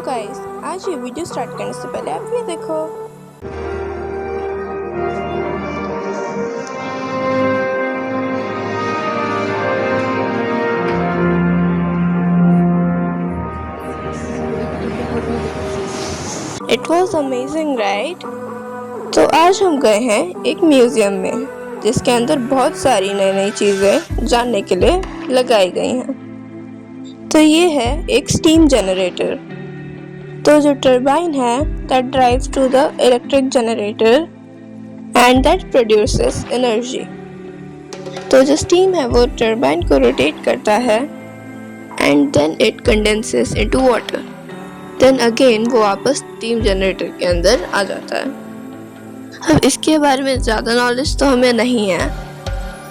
Guys, आज ये video start करने से पहले आप ये देखो। It was amazing right. तो आज हम गए हैं एक म्यूजियम में जिसके अंदर बहुत सारी नई नई चीज़ें जानने के लिए लगाई गई हैं। तो ये है एक स्टीम जनरेटर। तो जो टरबाइन है that drives to the electric generator and that produces energy। तो जो स्टीम है वो टरबाइन को रोटेट करता है and then it condenses into water। then again वो वापस स्टीम जनरेटर के अंदर आ जाता है। अब इसके बारे में ज़्यादा नॉलेज तो हमें नहीं है,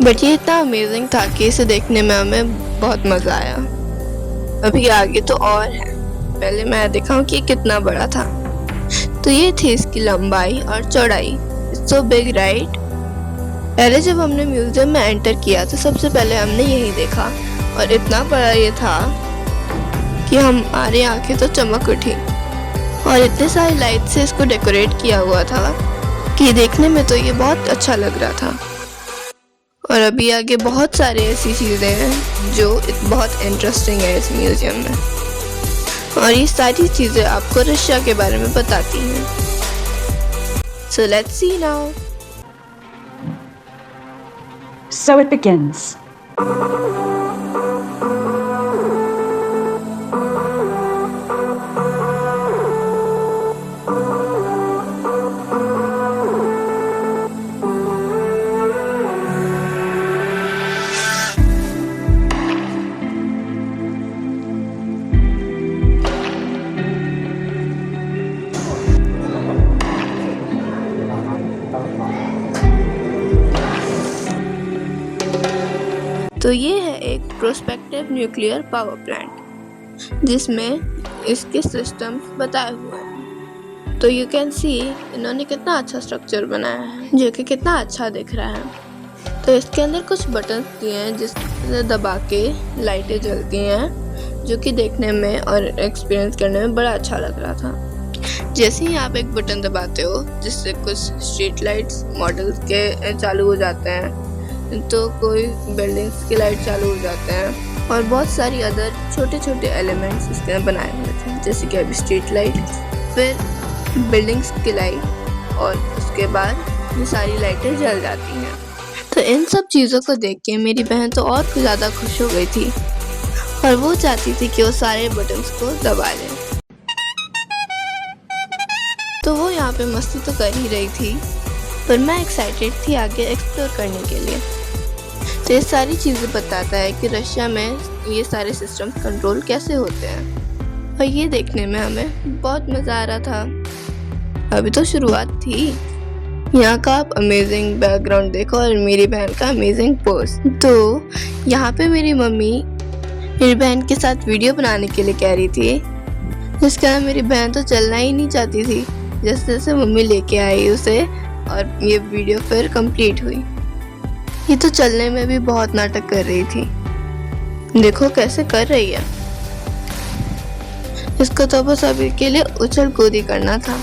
बट ये इतना अमेजिंग था कि इसे देखने में हमें बहुत मज़ा आया। अभी आगे तो और है, पहले मैं दिखाऊं कि कितना बड़ा था। तो ये थी इसकी लंबाई और चौड़ाई। So big right. पहले जब हमने म्यूजियम में एंटर किया तो सबसे पहले हमने यही देखा और इतना बड़ा ये था कि हमारी आंखें तो चमक उठी और इतने सारी लाइट से इसको डेकोरेट किया हुआ था कि देखने में तो ये बहुत अच्छा लग रहा था। और अभी आगे बहुत सारे ऐसी चीज़ें हैं जो बहुत इंटरेस्टिंग है इस म्यूजियम में, और ये सारी चीज़ें आपको रशिया के बारे में बताती हैं। So let's see now. So it begins. तो ये है एक प्रोस्पेक्टिव न्यूक्लियर पावर प्लांट जिसमें इसके सिस्टम्स बताए हुए हैं। तो यू कैन सी इन्होंने कितना अच्छा स्ट्रक्चर बनाया है जो कि कितना अच्छा दिख रहा है। तो इसके अंदर कुछ बटन दिए हैं जिससे दबा के लाइटें जलती हैं, जो कि देखने में और एक्सपीरियंस करने में बड़ा अच्छा लग रहा था। जैसे ही आप एक बटन दबाते हो जिससे कुछ स्ट्रीट लाइट्स मॉडल्स के चालू हो जाते हैं, तो कोई बिल्डिंग्स की लाइट चालू हो जाते हैं और बहुत सारी अदर छोटे छोटे एलिमेंट्स इसके अंदर बनाए हुए थे, जैसे कि अभी स्ट्रीट लाइट, फिर बिल्डिंग्स की लाइट, और उसके बाद ये सारी लाइटें जल जाती हैं। तो इन सब चीज़ों को देख के मेरी बहन तो और ज़्यादा खुश हो गई थी और वो चाहती थी कि वो सारे बटन्स को दबा लें। तो वो यहाँ पे मस्ती तो कर ही रही थी, पर मैं एक्साइटेड थी आगे एक्सप्लोर करने के लिए। तो ये सारी चीज़ें बताता है कि रशिया में ये सारे सिस्टम कंट्रोल कैसे होते हैं, और ये देखने में हमें बहुत मज़ा आ रहा था। अभी तो शुरुआत थी। यहाँ का आप अमेजिंग बैकग्राउंड देखो और मेरी बहन का अमेजिंग पोज। तो यहाँ पे मेरी मम्मी मेरी बहन के साथ वीडियो बनाने के लिए कह रही थी, जिसके कारण मेरी बहन तो चलना ही नहीं चाहती थी। जैसे जैसे मम्मी लेके आई उसे और ये वीडियो फिर कंप्लीट हुई। ये तो चलने में भी बहुत नाटक कर रही थी, देखो कैसे कर रही है। इसको तो बस अभी के लिए उछल कूदी करना था।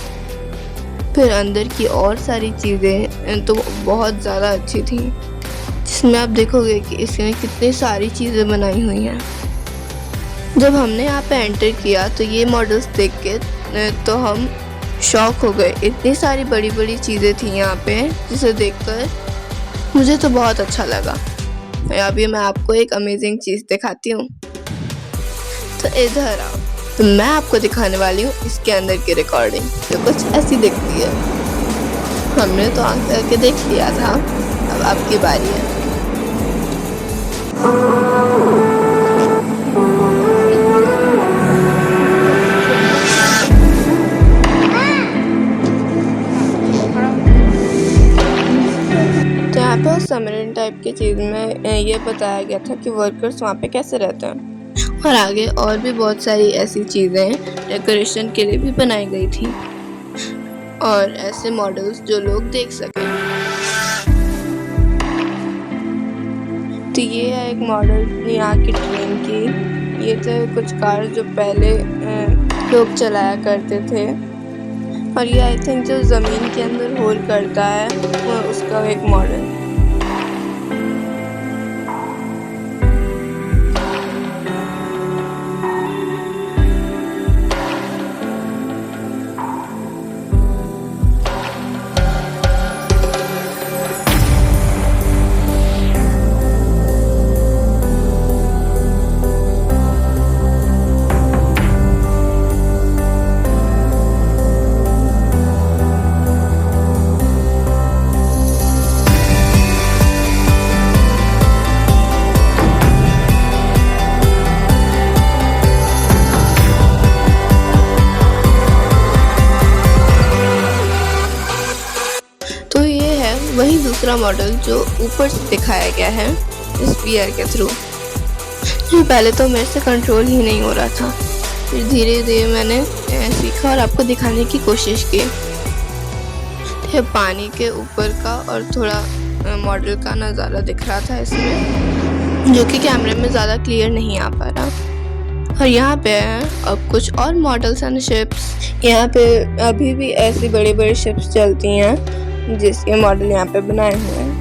फिर अंदर की और सारी चीज़ें तो बहुत ज़्यादा अच्छी थी, जिसमें आप देखोगे कि इसमें कितनी सारी चीज़ें बनाई हुई हैं। जब हमने यहाँ पे एंटर किया तो ये मॉडल्स देख के तो हम शॉक हो गए। इतनी सारी बड़ी बड़ी चीज़ें थी यहाँ पे जिसे देखकर मुझे तो बहुत अच्छा लगा। अभी मैं आपको एक अमेजिंग चीज़ दिखाती हूँ। तो इधर आओ, तो मैं आपको दिखाने वाली हूँ इसके अंदर की रिकॉर्डिंग, जो कुछ ऐसी दिखती है। हमने तो आंख करके देख लिया था, अब आपकी बारी है। सबमरीन टाइप की चीज़ में ये बताया गया था कि वर्कर्स वहाँ पे कैसे रहते हैं, और आगे और भी बहुत सारी ऐसी चीज़ें डेकोरेशन के लिए भी बनाई गई थी और ऐसे मॉडल्स जो लोग देख सकें। तो ये है एक मॉडल यहाँ की ट्रेन की। ये थे कुछ कार जो पहले लोग चलाया करते थे। और ये आई थिंक जो ज़मीन के अंदर होल करता है वो उसका एक मॉडल। तो ये है वही दूसरा मॉडल जो ऊपर से दिखाया गया है इस वीआर के थ्रू। जो पहले तो मेरे से कंट्रोल ही नहीं हो रहा था, फिर धीरे धीरे मैंने सीखा और आपको दिखाने की कोशिश की। ये पानी के ऊपर का और थोड़ा मॉडल का नज़ारा दिख रहा था इसमें, जो कि कैमरे में ज़्यादा क्लियर नहीं आ पा रहा। और यहाँ पे हैं अब कुछ और मॉडल्स एंड शिप्स। यहाँ पे अभी भी ऐसी बड़ी बड़ी शिप्स चलती हैं जिसके मॉडल यहाँ पे बनाए हुए हैं।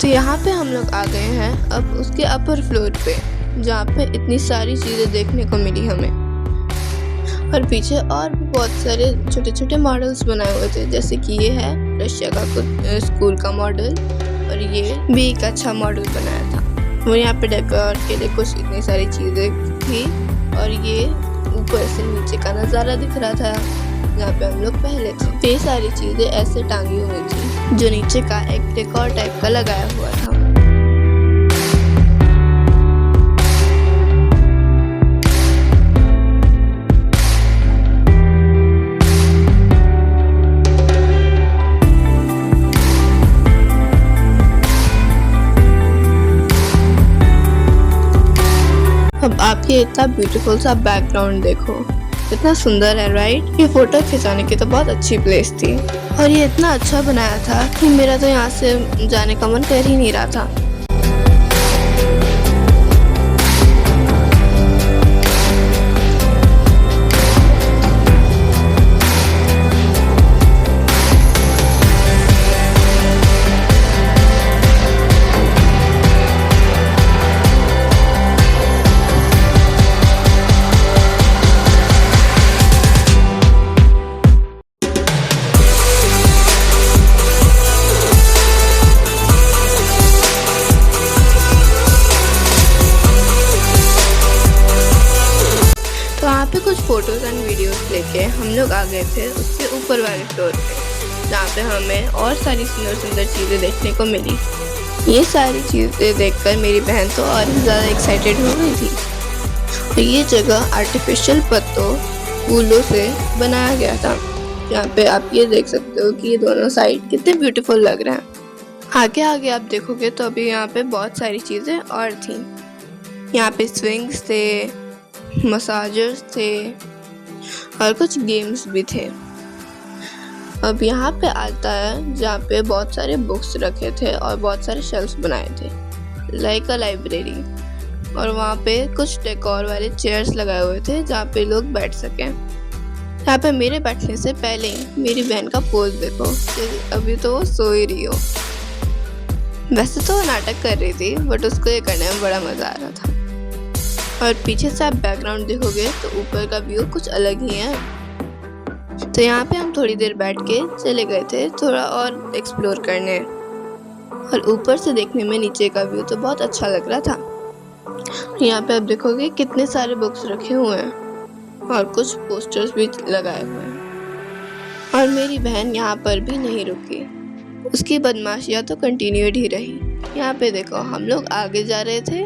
तो यहाँ पे हम लोग आ गए हैं अब उसके अपर फ्लोर पे, जहाँ पे इतनी सारी चीज़ें देखने को मिली हमें। और पीछे और भी बहुत सारे छोटे छोटे मॉडल्स बनाए हुए थे, जैसे कि ये है रशिया का कुछ स्कूल का मॉडल, और ये भी एक अच्छा मॉडल बनाया था। और यहाँ पे डेकोर के लिए कुछ इतनी सारी चीज़ें थी। और ये ऊपर से नीचे का नज़ारा दिख रहा था जहाँ पे हम लोग पहले थे। ये सारी चीज़ें ऐसे टांगी हुई थी, जो नीचे का एक डेकोर टाइप का लगाया हुआ था। अब आप ये इतना ब्यूटीफुल सा बैकग्राउंड देखो, कितना सुंदर है राइट। ये फोटो खिंचाने की तो बहुत अच्छी प्लेस थी, और ये इतना अच्छा बनाया था कि मेरा तो यहाँ से जाने का मन कर ही नहीं रहा था। वहाँ पे कुछ फोटोज एंड वीडियोस लेके हम लोग आ गए थे उसके ऊपर वाले फ्लोर पे, जहाँ पे हमें और सारी सुंदर सुंदर चीज़ें देखने को मिली। ये सारी चीज़ें देखकर मेरी बहन तो और भी ज़्यादा एक्साइटेड हो गई थी। और ये जगह आर्टिफिशियल पत्तों फूलों से बनाया गया था, यहाँ पे आप ये देख सकते हो कि ये दोनों साइड कितने ब्यूटीफुल लग रहे हैं। आगे आगे आप देखोगे तो अभी यहाँ पे बहुत सारी चीज़ें और थी। यहाँ पे स्विंग्स थे, मसाजर्स थे और कुछ गेम्स भी थे। अब यहाँ पे आता है जहाँ पे बहुत सारे बुक्स रखे थे और बहुत सारे शेल्फ्स बनाए थे, लाइक अ लाइब्रेरी। और वहाँ पे कुछ डेकोर वाले चेयर्स लगाए हुए थे जहाँ पे लोग बैठ सकें। यहाँ पे मेरे बैठने से पहले ही मेरी बहन का पोज देखो, अभी तो वो सो ही रही हो। वैसे तो वो नाटक कर रही थी, बट उसको ये करने में बड़ा मज़ा आ रहा था। और पीछे से आप बैकग्राउंड देखोगे तो ऊपर का व्यू कुछ अलग ही है। तो यहाँ पे हम थोड़ी देर बैठ के चले गए थे थोड़ा और एक्सप्लोर करने, और ऊपर से देखने में नीचे का व्यू तो बहुत अच्छा लग रहा था। यहाँ पे आप देखोगे कितने सारे बुक्स रखे हुए हैं और कुछ पोस्टर्स भी लगाए हुए हैं। और मेरी बहन यहाँ पर भी नहीं रुकी, उसकी बदमाशियाँ तो कंटिन्यूड ही रही। यहाँ पे देखो हम लोग आगे जा रहे थे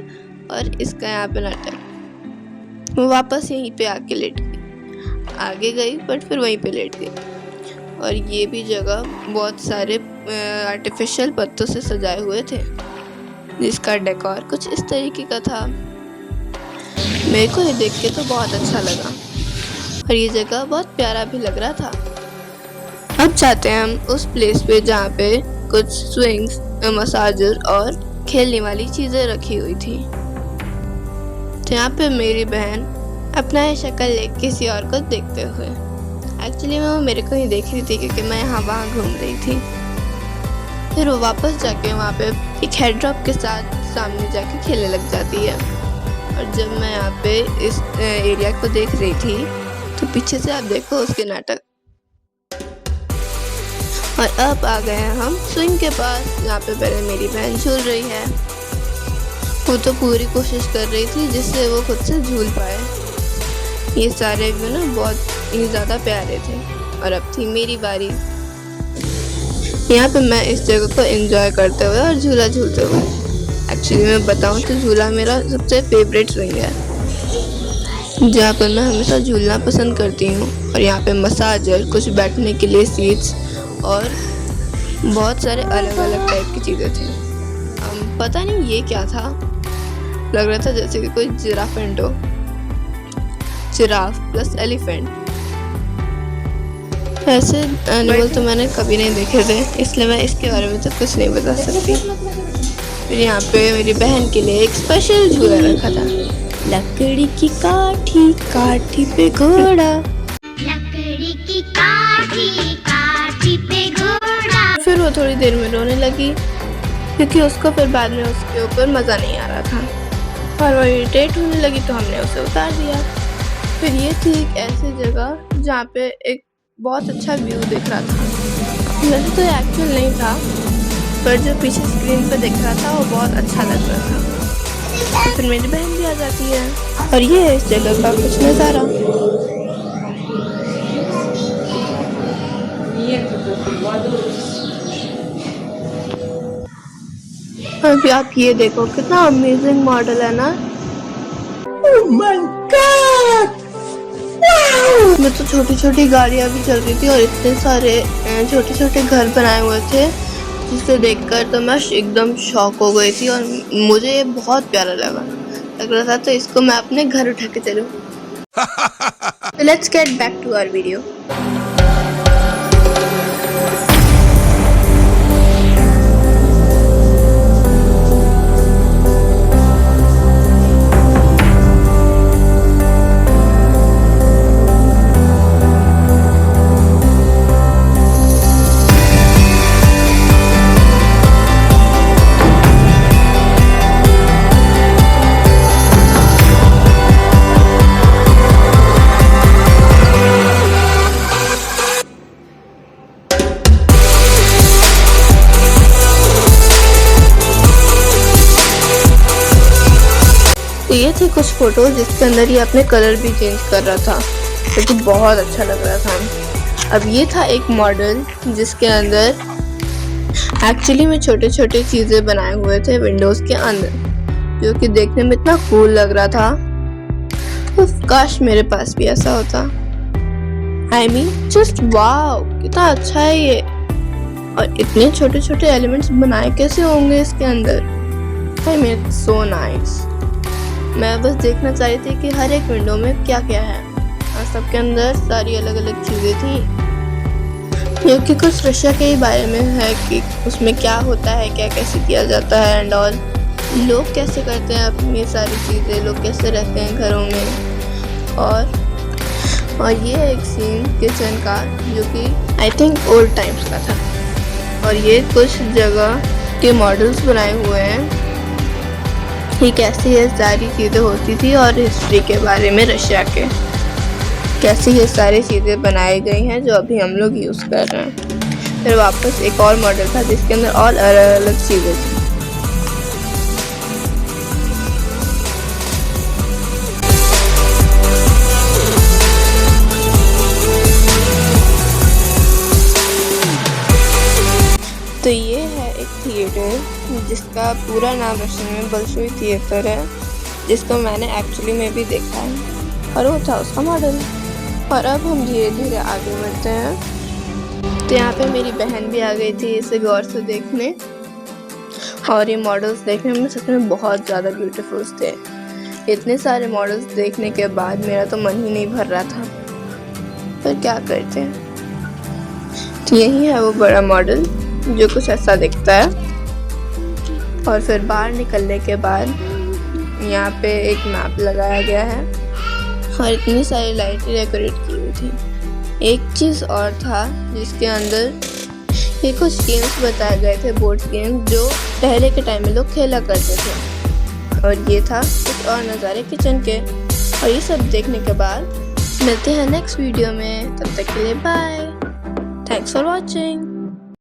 और इसका यहाँ पे नाटक, वो वापस यहीं पे आके लेट गई। आगे गई बट फिर वहीं पे लेट गई। और ये भी जगह बहुत सारे आर्टिफिशियल पत्तों से सजाए हुए थे, जिसका डेकोर कुछ इस तरीके का था। मेरे को ये देख के तो बहुत अच्छा लगा और ये जगह बहुत प्यारा भी लग रहा था। अब जाते हैं हम उस प्लेस पे जहाँ पे कुछ स्विंग्स, मसाजर और खेलने वाली चीज़ें रखी हुई थी। तो यहाँ पे मेरी बहन अपना ये शक्ल लेके किसी और को देखते हुए, एक्चुअली मैं वो मेरे को ही देख रही थी क्योंकि मैं यहाँ वहाँ घूम रही थी। फिर वो वापस जाके वहाँ पे एक हेड ड्रॉप के साथ सामने जाके खेलने लग जाती है। और जब मैं यहाँ पे इस एरिया को देख रही थी तो पीछे से आप देखो उसके नाटक। और अब आ गए हैं हम स्विंग के पास, जहाँ पे पहले मेरी बहन झूल रही है। वो तो पूरी कोशिश कर रही थी जिससे वो खुद से झूल पाए। ये सारे भी ना बहुत ही ज़्यादा प्यारे थे। और अब थी मेरी बारी। यहाँ पे मैं इस जगह को एंजॉय करते हुए और झूला झूलते हुए, एक्चुअली मैं बताऊँ तो झूला मेरा सबसे फेवरेट स्विंग है, जहाँ पर मैं हमेशा झूलना पसंद करती हूँ। और यहाँ पे मसाजर, कुछ बैठने के लिए सीट्स और बहुत सारे अलग अलग टाइप की चीज़ें थी। पता नहीं ये क्या था, लग रहा था जैसे कि कोई जिराफेंट हो, जिराफ प्लस एलिफेंट। ऐसे एनिमल तो मैंने कभी नहीं देखे थे, इसलिए मैं इसके बारे में तो कुछ नहीं बता सकती। फिर यहाँ पे मेरी बहन के लिए एक स्पेशल झूला रखा था, लकड़ी की काठी, काठी पे घोड़ा, लकड़ी की काठी, काठी पे घोड़ा। फिर वो थोड़ी देर में रोने लगी क्योंकि उसको फिर बाद में उसके ऊपर मज़ा नहीं आ रहा था और वो इरिटेट होने लगी, तो हमने उसे उतार दिया। फिर ये थी एक ऐसी जगह जहाँ पे एक बहुत अच्छा व्यू दिख रहा था। वैसे तो एक्चुअल नहीं था, पर जो पीछे स्क्रीन पे दिख रहा था वो बहुत अच्छा लग रहा था। फिर मेरी बहन भी आ जाती है और ये है इस जगह का कुछ नज़ारा। अभी आप ये देखो कितना अमेजिंग मॉडल है ना। Oh my God! Wow! में तो छोटी छोटी गाड़ियाँ भी चल रही थी और इतने सारे छोटे छोटे घर बनाए हुए थे, जिसे देखकर तो मैं एकदम शॉक हो गई थी और मुझे ये बहुत प्यारा लग रहा था, तो इसको मैं अपने घर उठा के चलूँ। So let's get back to our video. तो ये थे कुछ फोटो जिसके अंदर ये अपने कलर भी चेंज कर रहा था, जो कि बहुत अच्छा लग रहा था। अब ये था एक मॉडल जिसके अंदर एक्चुअली में छोटे छोटे चीज़ें बनाए हुए थे विंडोज़ के अंदर, जो कि देखने में इतना कूल लग रहा था। तो काश मेरे पास भी ऐसा होता। I mean, just wow, कितना अच्छा है ये। और इतने छोटे छोटे एलिमेंट्स बनाए कैसे होंगे इसके अंदर। I mean, it's so nice. मैं बस देखना चाह रही थी कि हर एक विंडो में क्या क्या है, और सबके अंदर सारी अलग अलग चीज़ें थी, क्योंकि कुछ रशिया के ही बारे में है कि उसमें क्या होता है, क्या कैसे किया जाता है एंड ऑल, लोग कैसे करते हैं अपनी सारी चीज़ें, लोग कैसे रहते हैं घरों में। और ये एक सीन किचन का जो कि आई थिंक ओल्ड टाइम्स का था। और ये कुछ जगह के मॉडल्स बनाए हुए हैं कि कैसे ये सारी चीज़ें होती थी और हिस्ट्री के बारे में रशिया के कैसे ये सारी चीज़ें बनाई गई हैं जो अभी हम लोग यूज़ कर रहे हैं। फिर वापस एक और मॉडल था जिसके अंदर और अलग अलग चीज़ें थी। तो ये है एक थिएटर जिसका पूरा नाम रशियन में बोल्शोई थिएटर है, जिसको मैंने एक्चुअली में भी देखा है और वो था उसका मॉडल। और अब हम धीरे धीरे आगे बढ़ते हैं। तो यहाँ पे मेरी बहन भी आ गई थी इसे गौर से देखने, और ये मॉडल्स देखने में सच में बहुत ज़्यादा ब्यूटीफुल थे। इतने सारे मॉडल्स देखने के बाद मेरा तो मन ही नहीं भर रहा था, पर क्या करते हैं। यही है वो बड़ा मॉडल जो कुछ ऐसा दिखता है। और फिर बाहर निकलने के बाद यहाँ पे एक मैप लगाया गया है और इतनी सारी लाइटें डेकोरेट की हुई थी। एक चीज़ और था जिसके अंदर ये कुछ गेम्स बताए गए थे, बोर्ड गेम जो पहले के टाइम में लोग खेला करते थे। और ये था कुछ और नज़ारे किचन के। और ये सब देखने के बाद मिलते हैं नेक्स्ट वीडियो में। तब तक के लिए बाय। Thanks for watching.